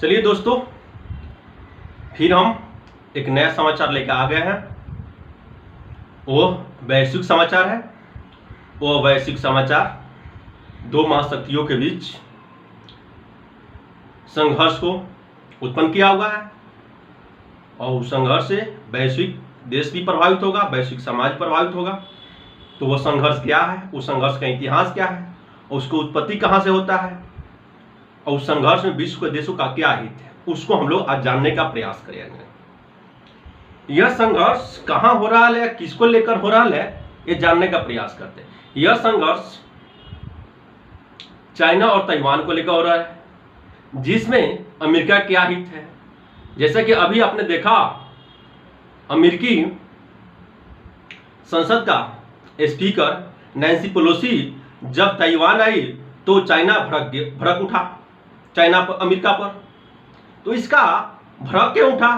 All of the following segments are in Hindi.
चलिए दोस्तों, फिर हम एक नया समाचार लेकर आ गए हैं। वो वैश्विक समाचार है। वो वैश्विक समाचार दो महाशक्तियों के बीच संघर्ष को उत्पन्न किया हुआ है और उस संघर्ष से वैश्विक देश भी प्रभावित होगा, वैश्विक समाज प्रभावित होगा। तो वो संघर्ष क्या है, उस संघर्ष का इतिहास क्या है और उसकी उत्पत्ति कहाँ से होता है और उस संघर्ष में विश्व के देशों का क्या हित है, उसको हम लोग आज जानने का प्रयास करेंगे। यह संघर्ष कहाँ हो रहा है, किसको लेकर हो रहा है, ये जानने का प्रयास करते हैं। यह संघर्ष चाइना और ताइवान को लेकर हो रहा है, जिसमें अमेरिका क्या हित है। जैसा कि अभी आपने देखा, अमेरिकी संसद का स्पीकर नैन्सी पेलोसी जब ताइवान आई तो चाइना भड़क उठा, चाइना पर, अमेरिका पर। तो इसका भड़क क्यों उठा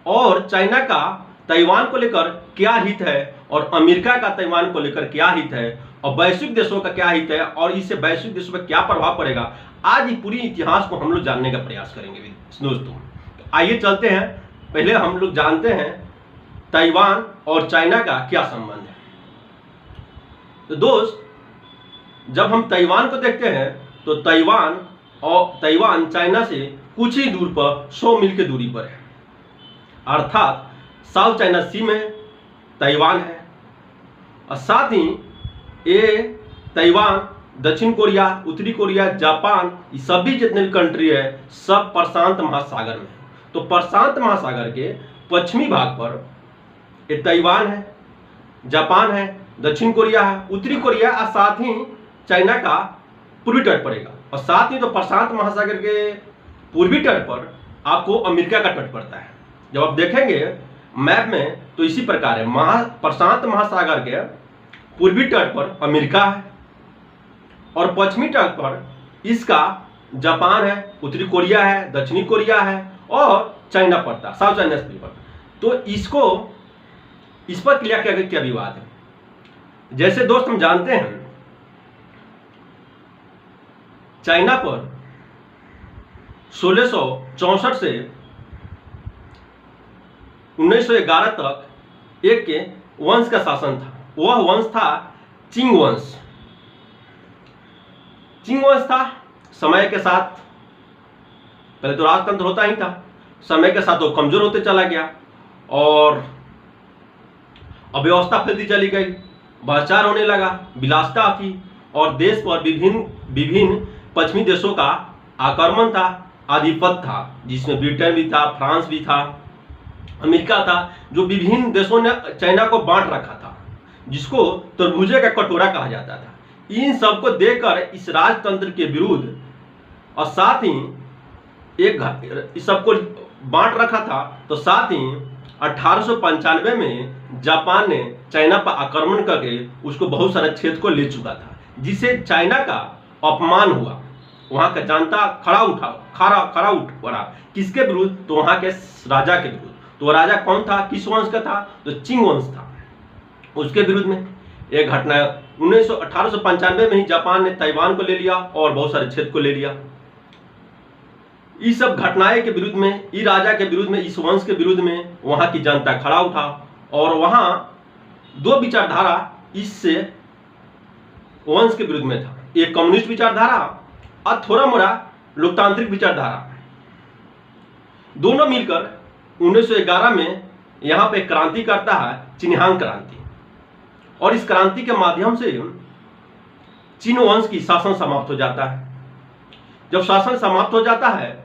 और चाइना का ताइवान को लेकर क्या हित है और अमेरिका का ताइवान को लेकर क्या हित है और वैश्विक देशों का क्या हित है और इससे वैश्विक देशों पर क्या प्रभाव पड़ेगा, आज ये पूरी इतिहास को हम लोग जानने का प्रयास करेंगे दोस्तों। तो आइए चलते हैं, पहले हम लोग जानते हैं ताइवान और चाइना का क्या संबंध है। तो दोस्त, जब हम ताइवान को देखते हैं तो ताइवान चाइना से कुछ ही दूर पर 100 मील की दूरी पर है, अर्थात साउथ चाइना सी में ताइवान है। और साथ ही ये ताइवान, दक्षिण कोरिया, उत्तरी कोरिया, जापान, ये सभी जितने भी कंट्री है सब प्रशांत महासागर में है। तो प्रशांत महासागर के पश्चिमी भाग पर ये ताइवान है, जापान है, दक्षिण कोरिया है, उत्तरी कोरिया और साथ ही चाइना का पूर्वी तट पड़ेगा। और साथ ही तो प्रशांत महासागर के पूर्वी तट पर आपको अमेरिका का तट पड़ता है। जब आप देखेंगे मैप में तो इसी प्रकार है, प्रशांत महासागर के पूर्वी तट पर अमेरिका है और पश्चिमी तट पर इसका जापान है, उत्तरी कोरिया है, दक्षिणी कोरिया है और चाइना पड़ता है, साउथ चाइना सी पर। तो इस पर क्या विवाद है। जैसे दोस्त हम जानते हैं चाइना पर 1664 से 1911 तक एक के वंश का शासन था। वह वंश था चिंग वंश। चिंग वंश था, समय के साथ पहले तो राजतंत्र होता ही था, समय के साथ वो कमजोर होते चला गया और अव्यवस्था फैलती चली गई, भ्रष्टाचार होने लगा, विलासिता थी और देश पर विभिन्न पश्चिमी देशों का आक्रमण था, आधिपत्य था, जिसमें ब्रिटेन भी था, फ्रांस भी था, अमेरिका था, जो विभिन्न देशों ने चाइना को बांट रखा था, जिसको तरबूजे का कटोरा कहा जाता था। इन सबको देखकर इस राजतंत्र के विरुद्ध और साथ ही इस सबको बांट रखा था, तो साथ ही 1895 में जापान ने चाइना पर आक्रमण करके उसको बहुत सारे क्षेत्र को ले चुका था, जिसे चाइना का अपमान हुआ। वहां का जनता खड़ा उठ पड़ा किसके विरुद्ध, तो वहां के राजा के विरुद्ध। तो राजा कौन था, किस वंश का था, तो चिंग वंश था। उसके विरुद्ध में एक घटना 1895 में ही जापान ने ताइवान को ले लिया और बहुत सारे क्षेत्र को ले लिया। इस सब घटनाएं के विरुद्ध में, इस राजा के विरुद्ध में, इस वंश के विरुद्ध में वहां की जनता खड़ा उठा और वहां दो विचारधारा इससे वंश के विरुद्ध में था। एक कम्युनिस्ट विचारधारा और थोड़ा मोड़ा लोकतांत्रिक विचारधारा, दोनों मिलकर 1911 में यहां पे क्रांति करता है, चिन्हांग क्रांति। और इस क्रांति के माध्यम से चीन वंश की शासन समाप्त हो जाता है। जब शासन समाप्त हो जाता है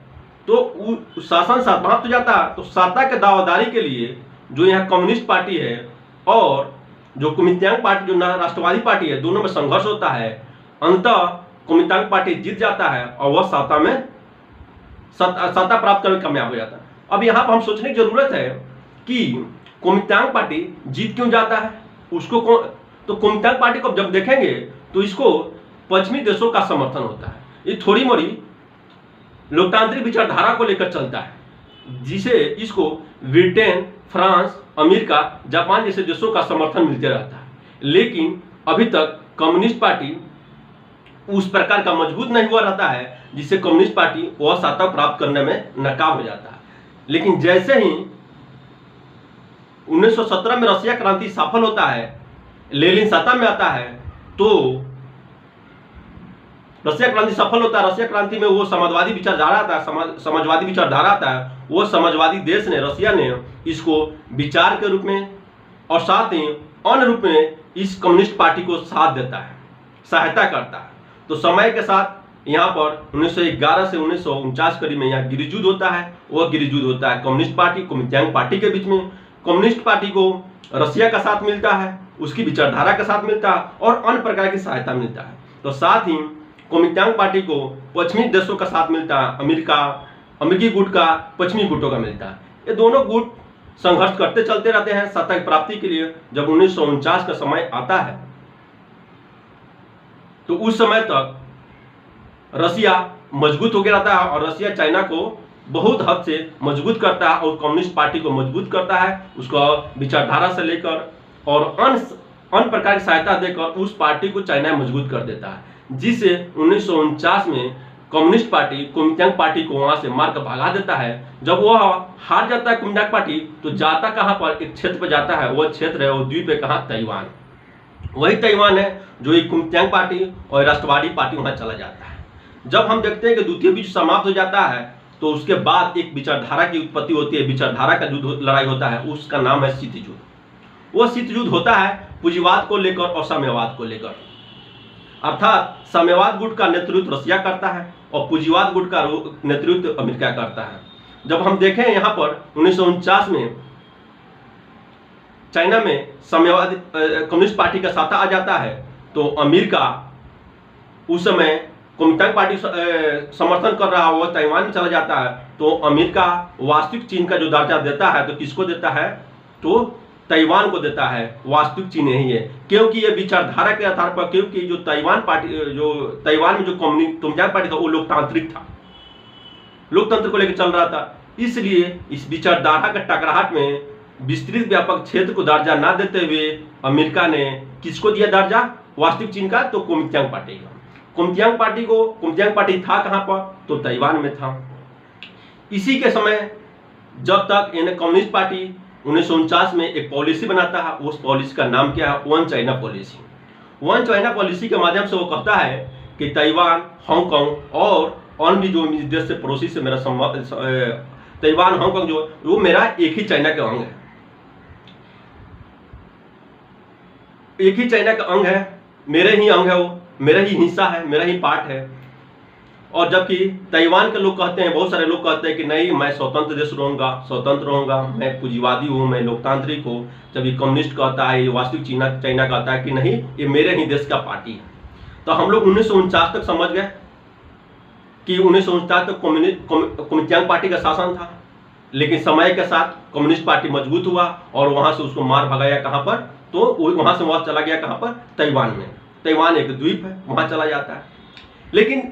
तो सत्ता के दावेदारी के लिए जो यहाँ कम्युनिस्ट पार्टी है और जो कुमिंतांग पार्टी, जो राष्ट्रवादी पार्टी है, दोनों में संघर्ष होता है। अंततः कुमिंतांग पार्टी जीत जाता है और वह सत्ता प्राप्त करने में कामयाब हो जाता है। अब यहाँ पर हम सोचने की जरूरत है कि कुमिंतांग पार्टी जीत क्यों जाता है, उसको तो कुमिंतांग पार्टी को जब देखेंगे तो इसको पश्चिमी देशों का समर्थन होता है। ये थोड़ी मोड़ी लोकतांत्रिक विचारधारा को लेकर चलता है, जिसे इसको ब्रिटेन, फ्रांस, अमेरिका, जापान जैसे देशों का समर्थन मिलते रहता है। लेकिन अभी तक कम्युनिस्ट पार्टी उस प्रकार का मजबूत नहीं हुआ रहता है जिससे कम्युनिस्ट पार्टी वह सत्ता प्राप्त करने में नाकाम हो जाता है। लेकिन जैसे ही 1917 में रशिया क्रांति सफल होता है, लेनिन सत्ता में आता है, तो रशिया क्रांति सफल होता है। रशिया क्रांति में वो समाजवादी विचारधारा आता है, समाजवादी विचारधारा आता है। वो समाजवादी देश ने, रशिया ने इसको विचार के रूप में और साथ ही अन्य रूप में इस कम्युनिस्ट पार्टी को साथ देता है, सहायता करता है। तो समय के साथ यहाँ पर 1911 से 1949 करीब में यहाँ गृहयुद्ध होता है। वह गृहयुद्ध होता है कम्युनिस्ट पार्टी, कुमिंतांग पार्टी के बीच में। कम्युनिस्ट पार्टी को रशिया का साथ मिलता है, उसकी विचारधारा का साथ मिलता है और अन्य प्रकार की सहायता मिलता है। तो साथ ही कुमिंतांग पार्टी को पश्चिमी देशों का साथ मिलता है, अमेरिकी गुट का पश्चिमी गुटों का मिलता है। ये दोनों गुट संघर्ष करते चलते रहते हैं सत्ता की प्राप्ति के लिए। जब 1949 का समय आता है तो उस समय तक रशिया मजबूत हो गया रहता है और रशिया चाइना को बहुत हद से मजबूत करता है और कम्युनिस्ट पार्टी को मजबूत करता है। उसको विचारधारा से लेकर और अन्य प्रकार की सहायता देकर उस पार्टी को चाइना मजबूत कर देता है, जिससे 1949 में कम्युनिस्ट पार्टी कुमिंतांग पार्टी को वहां से मार कर भगा देता है। जब वह हार जाता है कुमिंतांग पार्टी, तो जाता कहां पर, एक क्षेत्र पर जाता है। वह क्षेत्र है, वो द्वीप है कहां, ताइवान। वही ताइवान है जो एक कुमिंतांग पार्टी और राष्ट्रवादी पार्टी वहां चला जाता है। जब हम देखते हैं कि द्वितीय विश्व समाप्त हो जाता है, तो उसके बाद एक विचारधारा की उत्पत्ति होती है, विचारधारा का युद्ध, लड़ाई होता है, उसका नाम है शीत युद्ध। वो शीत युद्ध होता है पूंजीवाद को लेकर और साम्यवाद को लेकर। अर्थात साम्यवाद गुट का नेतृत्व रशिया करता है और पूंजीवाद गुट का नेतृत्व अमेरिका करता है। जब हम देखें यहाँ पर 1949 में चाइना में साम्यवादी कम्युनिस्ट पार्टी का साथा आ जाता है, तो अमेरिका उस समय कुमिंतांग पार्टी समर्थन कर रहा हुआ ताइवान में चला जाता है। तो अमेरिका वास्तविक चीन का जो दर्जा देता है, तो किसको देता है, तो ताइवान को देता है। वास्तविक चीन यही है, क्योंकि ये विचारधारा के आधार पर, क्योंकि जो ताइवान में जो कुमिंतांग पार्टी था वो लोकतांत्रिक था, लोकतंत्र को लेकर चल रहा था। इसलिए इस विचारधारा के टकराहट में विस्तृत व्यापक क्षेत्र को दर्जा ना देते हुए अमेरिका ने किसको दिया दर्जा, वास्तविक चीन का, तो कुमिंतांग पार्टी का। कुमिंतांग पार्टी था कहां पर, तो ताइवान में था। इसी के समय जब तक कम्युनिस्ट पार्टी 1949 में एक पॉलिसी बनाता है, उस पॉलिसी का नाम क्या है, one China policy. One China policy के माध्यम से वो कहता है कि ताइवान, हांगकांग और अन्य भी जो देश से पड़ोसी से मेरा संबंध, ताइवान, हांगकांग जो वो मेरा एक ही चाइना का अंग है, एक ही चाइना का अंग है, मेरे ही अंग है, वो मेरा ही हिस्सा है, मेरा ही पार्ट है। और जबकि ताइवान के लोग कहते हैं, बहुत सारे लोग कहते हैं कि नहीं, मैं स्वतंत्र देश रहूंगा, स्वतंत्र रहूंगा, मैं पूंजीवादी हूँ, मैं लोकतांत्रिक हूँ। जब ये कम्युनिस्ट कहता है, ये वास्तविक चाइना कहता है कि नहीं, ये मेरे ही देश का पार्टी है। तो हम लोग 1949 तक समझ गए कि 1949 तक कुमिंतांग पार्टी का शासन था। लेकिन समय के साथ कम्युनिस्ट पार्टी मजबूत हुआ और वहां से उसको मार भगाया कहां पर, तो वहां से वह चला गया कहां पर, ताइवान में। ताइवान एक द्वीप है, वहां चला जाता है। लेकिन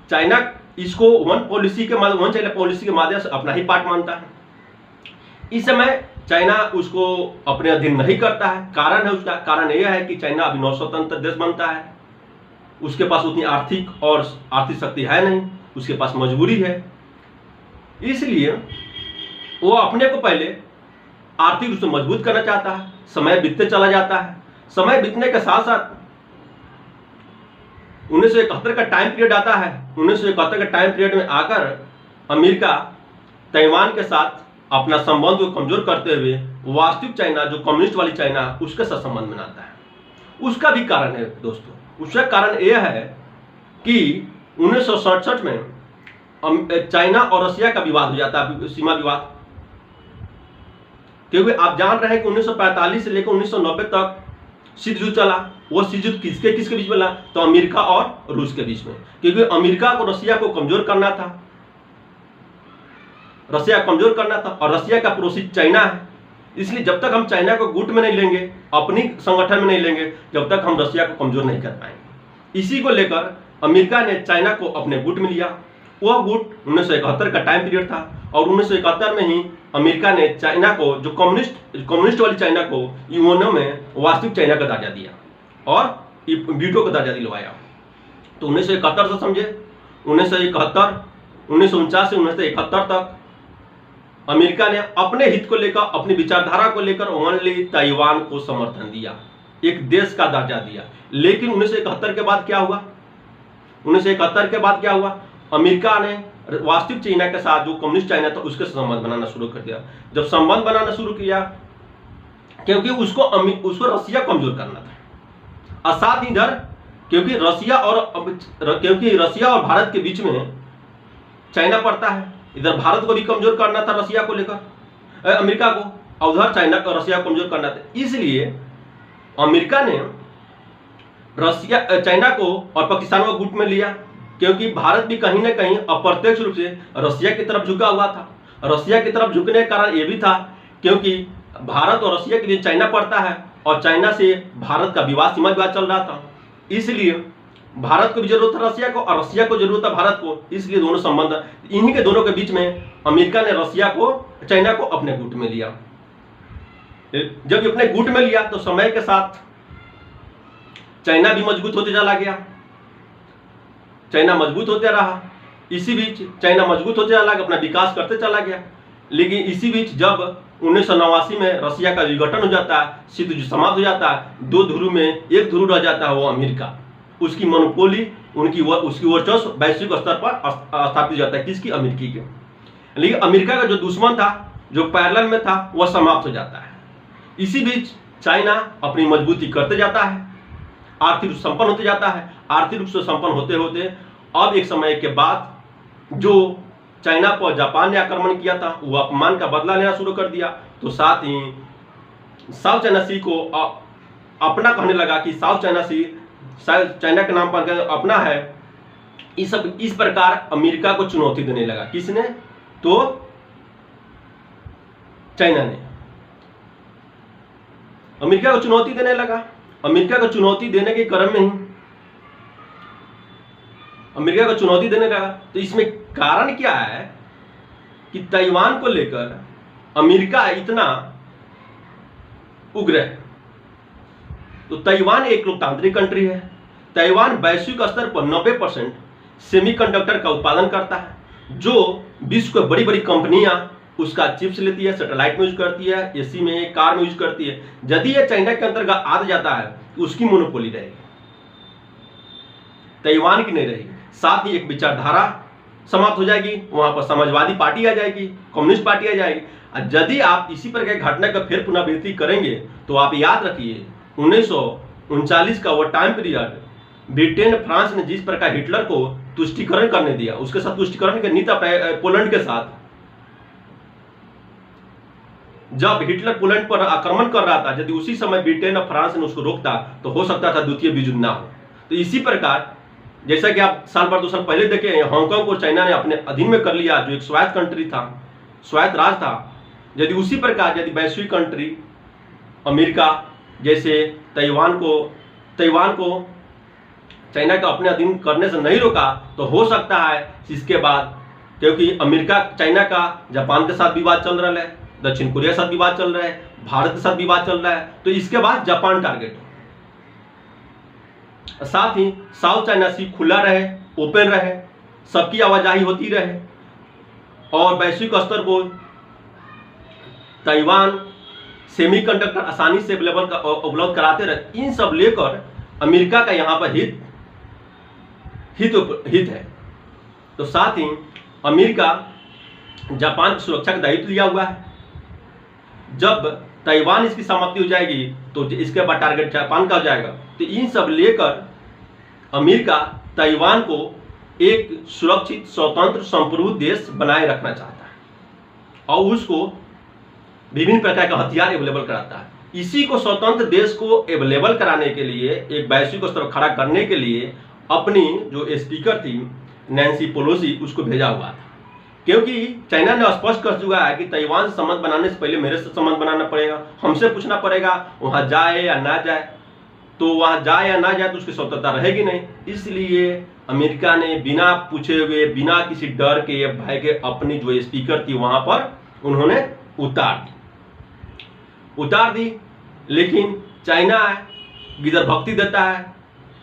चाइना इसको वन चाइना पॉलिसी के माध्यम से अपना ही पार्ट मानता है। इस समय चाइना उसको अपने अधीन नहीं करता है। कारण है उसका, कारण यह है कि चाइना अभी नौ स्वतंत्र देश बनता है, उसके पास उतनी आर्थिक शक्ति है नहीं, उसके पास मजबूरी है। इसलिए वो अपने को पहले आर्थिक रूप से मजबूत करना चाहता है। समय बीतते चला जाता है। समय बीतने के साथ साथ 1971 का टाइम पीरियड आता है। 1971 के टाइम पीरियड में आकर अमेरिका ताइवान के साथ अपना संबंध को कमजोर करते हुए वास्तविक चाइना, जो कम्युनिस्ट वाली चाइना, उसके साथ संबंध बनाता है। उसका भी कारण है दोस्तों, उसका कारण यह है कि 1967 में चाइना और रशिया का विवाद हो जाता है, सीमा विवाद। क्योंकि आप जान रहे हैं कि 1945 से लेकर 1990 तक शीत युद्ध चला। वो शीत युद्ध किसके बीच में चला, तो अमेरिका और रूस के बीच में। क्योंकि अमेरिका को रशिया को कमजोर करना था, और रशिया का पड़ोसी चाइना है। इसलिए जब तक हम चाइना को गुट में नहीं लेंगे, अपनी संगठन में नहीं लेंगे, जब तक हम रशिया को कमजोर नहीं कर पाएंगे। इसी को लेकर अमेरिका ने चाइना को अपने गुट में लिया। वह गुट 1971 का टाइम पीरियड था और 1971 में ही अमेरिका ने चाइना को, जो कम्युनिस्ट वाली चाइना को, यूएनओ में वास्तविक चाइना का दर्जा दिया और वीटो का दर्जा दिलवाया। तो 1971 से समझे, 1971, 1949 से 1971 तक अमेरिका ने अपने हित को लेकर, अपनी विचारधारा को लेकर ओनली ताइवान को समर्थन दिया, एक देश का दर्जा दिया। लेकिन 1971 के बाद क्या हुआ? 1971 के बाद क्या हुआ? अमेरिका ने वास्तविक चाइना के साथ, जो कम्युनिस्ट चाइना था, उसके संबंध बनाना शुरू कर दिया। जब संबंध बनाना शुरू किया, क्योंकि उसको रसिया कमजोर करना था, और साथ इधर क्योंकि रसिया और भारत के बीच में चाइना पड़ता है, इधर भारत को भी कमजोर करना था रसिया को लेकर, अमेरिका को, और उधर चाइना को, रसिया को कमजोर करना था। इसलिए अमेरिका ने चाइना को और पाकिस्तान को गुट में लिया, क्योंकि भारत भी कहीं ना कहीं अप्रत्यक्ष रूप से रसिया की तरफ झुका हुआ था। रसिया की तरफ झुकने का कारण यह भी था क्योंकि भारत और रसिया के बीच चाइना पड़ता है, और चाइना से भारत का विवाद, सीमा विवाद चल रहा था। इसलिए भारत को भी जरूरत है रसिया को, और रसिया को जरूरत है भारत को। इसलिए दोनों संबंध, इन्हीं के दोनों के बीच में अमेरिका ने रसिया को, चाइना को अपने गुट में लिया। जब अपने गुट में लिया तो समय के साथ चाइना भी मजबूत होते चला गया, चाइना मजबूत होते रहा। इसी बीच चाइना मजबूत होते चला गया, अपना विकास करते चला गया। लेकिन इसी बीच जब 1989 में रसिया का विघटन हो जाता है, शीत युद्ध समाप्त हो जाता है, दो ध्रुव में एक ध्रुव रह जाता है, वो अमेरिका। उसकी मोनोपोली, उसकी वर्चस्व वैश्विक स्तर पर स्थापित हो जाता है, किसकी? अमेरिकी के। लेकिन अमेरिका का जो दुश्मन था, जो पैरेलल में था, वह समाप्त हो जाता है। इसी बीच चाइना अपनी मजबूती करते जाता है, आर्थिक रूप से संपन्न होते जाता है। आर्थिक रूप से संपन्न होते होते अब एक समय के बाद जो चाइना पर जापान ने आक्रमण किया था, वो अपमान का बदला लेना शुरू कर दिया। तो साथ ही साउथ चाइना सी को अपना कहने लगा कि साउथ चाइना सी चाइना के नाम पर अपना है। इस प्रकार अमेरिका को चुनौती देने लगा। किसने? तो चाइना ने अमेरिका को चुनौती देने लगा। अमेरिका को चुनौती देने के क्रम में ही अमेरिका को चुनौती देने लगा। तो इसमें कारण क्या है कि ताइवान को लेकर अमेरिका इतना उग्र है। तो ताइवान एक लोकतांत्रिक कंट्री है। ताइवान वैश्विक स्तर पर 90% सेमीकंडक्टर का उत्पादन करता है, जो विश्व की बड़ी बड़ी कंपनियां उसका चिप्स लेती है, सैटेलाइट में यूज करती है, एसी में, कार में यूज करती है। यदि ये चाइना के अंतर्गत आ जाता है तो उसकी मोनोपोली रहेगी, ताइवान की नहीं रहेगी। साथ ही एक विचारधारा समाप्त हो जाएगी, वहां पर समाजवादी पार्टी आ जाएगी, कम्युनिस्ट पार्टी आ जाएगी। और यदि आप इसी प्रकार की घटना का फिर पुनरावृत्ति करेंगे तो आप याद रखिए 1939 का वो टाइम पीरियड, ब्रिटेन, फ्रांस ने जिस प्रकार हिटलर को तुष्टीकरण करने दिया, उसके साथ तुष्टीकरण की नीति पोलैंड के साथ, जब हिटलर पोलैंड पर आक्रमण कर रहा था, यदि उसी समय ब्रिटेन और फ्रांस ने उसको रोकता तो हो सकता था द्वितीय विश्व युद्ध ना हो। तो इसी प्रकार जैसा कि आप साल भर 2 साल पहले देखे, हांगकांग को चाइना ने अपने अधीन में कर लिया, जो एक स्वायत्त कंट्री था, स्वायत्त राज था। यदि उसी प्रकार यदि वैश्विक कंट्री अमेरिका जैसे ताइवान को चाइना का अपने अधीन करने से नहीं रोका, तो हो सकता है इसके बाद, क्योंकि अमेरिका, चाइना का जापान के साथ विवाद चल रहा है, दक्षिण कोरिया के साथ विवाद चल रहा है, भारत के साथ विवाद चल रहा है, तो इसके बाद जापान टारगेट हो। साथ ही साउथ चाइना सी खुला रहे, ओपन रहे, सबकी आवाजाही होती रहे, और वैश्विक स्तर को ताइवान सेमीकंडक्टर आसानी से उपलब्ध कराते रहे। इन सब लेकर अमेरिका का यहाँ पर हित है। तो साथ ही अमेरिका जापान की सुरक्षा का दायित्व लिया हुआ है। जब ताइवान इसकी समाप्ति हो जाएगी तो इसके बाद टारगेट जापान का हो जाएगा। तो इन सब लेकर अमेरिका ताइवान को एक सुरक्षित, स्वतंत्र, संप्रभु देश बनाए रखना चाहता है और उसको विभिन्न प्रकार का हथियार अवेलेबल कराता है। इसी को स्वतंत्र देश को अवेलेबल कराने के लिए, एक वैश्विक स्तर खड़ा करने के लिए अपनी जो स्पीकर थी नैन्सी पेलोसी, उसको भेजा हुआ था। क्योंकि चाइना ने स्पष्ट कर चुका है कि ताइवान से संबंध बनाने से पहले मेरे से संबंध बनाना पड़ेगा, हमसे पूछना पड़ेगा वहां जाए या ना जाए। तो वहां जाए या ना जाए तो उसकी स्वतंत्रता रहेगी नहीं। इसलिए अमेरिका ने बिना पूछे हुए, बिना किसी डर के, भय के अपनी जो स्पीकर थी वहां पर उन्होंने उतार दी। लेकिन चाइना इधर भक्ति देता है,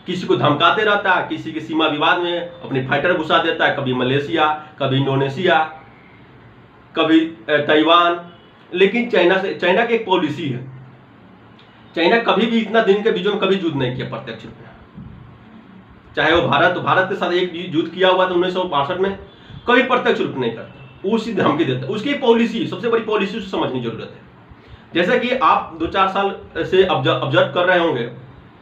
किसी को धमकाते रहता है, किसी के सीमा विवाद में अपने फाइटर घुसा देता है, कभी मलेशिया, कभी इंडोनेशिया, कभी ताइवान। लेकिन चाइना की एक पॉलिसी है, चाइना कभी भी इतना दिन के बीचों में कभी युद्ध नहीं किया प्रत्यक्ष रूप में। चाहे वो भारत के साथ एक युद्ध किया हुआ था 1962 में, कभी प्रत्यक्ष रूप नहीं करता, उसी धमकी देता। उसकी पॉलिसी, सबसे बड़ी पॉलिसी उसे समझने की जरूरत है। जैसा कि आप 2-4 साल से ऑब्जर्व कर रहे होंगे,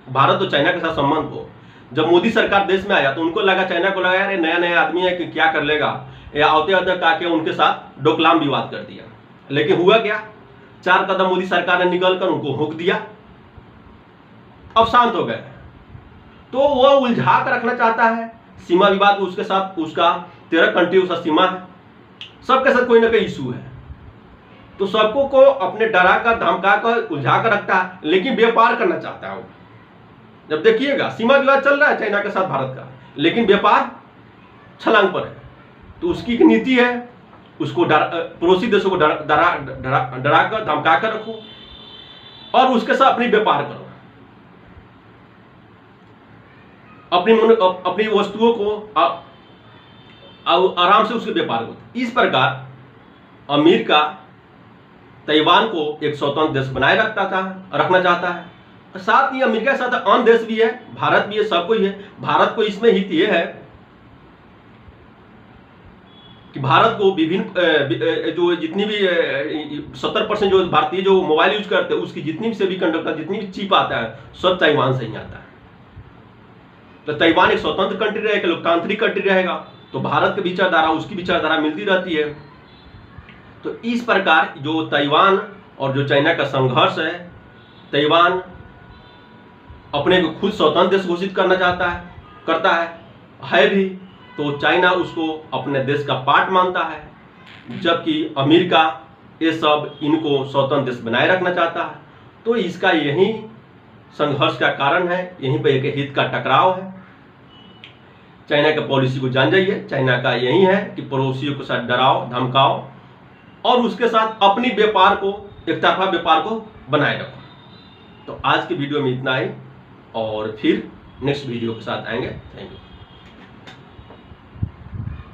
भारत और चाइना के साथ संबंध को। जब मोदी सरकार देश में आया तो उनको लगा, चाइना को लगा यार नया नया आदमी है कि क्या कर लेगा, या आते आते आके उनके साथ डोकलाम विवाद कर दिया। लेकिन हुआ क्या, 4 कदम मोदी सरकार ने निकल कर उनको रोक दिया, अब शांत हो गए। तो वह उलझा कर रखना चाहता है सीमा विवाद उसके साथ, उसका 13 कंट्री उसका सीमा है, सबके साथ कोई ना कोई इशू है, तो सबको को अपने डरा कर धमका कर उलझा कर रखता है, लेकिन व्यापार करना चाहता है वो। जब देखिएगा सीमा विवाद चल रहा है चाइना के साथ भारत का, लेकिन व्यापार छलांग पर है, तो उसकी एक नीति है, उसको पड़ोसी देशों को डरा कर धमका कर रखो और उसके साथ अपनी व्यापार करो, अपनी वस्तुओं को आराम से उसके व्यापार को। इस प्रकार अमेरिका ताइवान को एक स्वतंत्र देश बनाए रखना चाहता है। साथ ही अमेरिका के साथ अन्य देश भी है, भारत भी है, सब कोई है। भारत को इसमें हित ये है कि भारत को विभिन्न जो जितनी भी 70% जो भारतीय जो मोबाइल यूज करते हैं उसकी जितनी भी सेमीकंडक्टर, जितनी भी चिप आता है, सब ताइवान से ही आता है। तो ताइवान एक स्वतंत्र कंट्री रहेगा, लोकतांत्रिक कंट्री रहेगा, तो भारत की विचारधारा उसकी विचारधारा मिलती रहती है। तो इस प्रकार जो ताइवान और जो चाइना का संघर्ष है, ताइवान अपने को खुद स्वतंत्र देश घोषित करता है भी, तो चाइना उसको अपने देश का पार्ट मानता है, जबकि अमेरिका ये सब इनको स्वतंत्र देश बनाए रखना चाहता है। तो इसका यही संघर्ष का कारण है, यहीं पर एक हित का टकराव है। चाइना का पॉलिसी को जान जाइए, चाइना का यही है कि पड़ोसियों के साथ डराओ धमकाओ और उसके साथ अपनी व्यापार को, एक तरफा व्यापार को बनाए रखो। तो आज की वीडियो में इतना ही, और फिर नेक्स्ट वीडियो के साथ आएंगे। Thank you.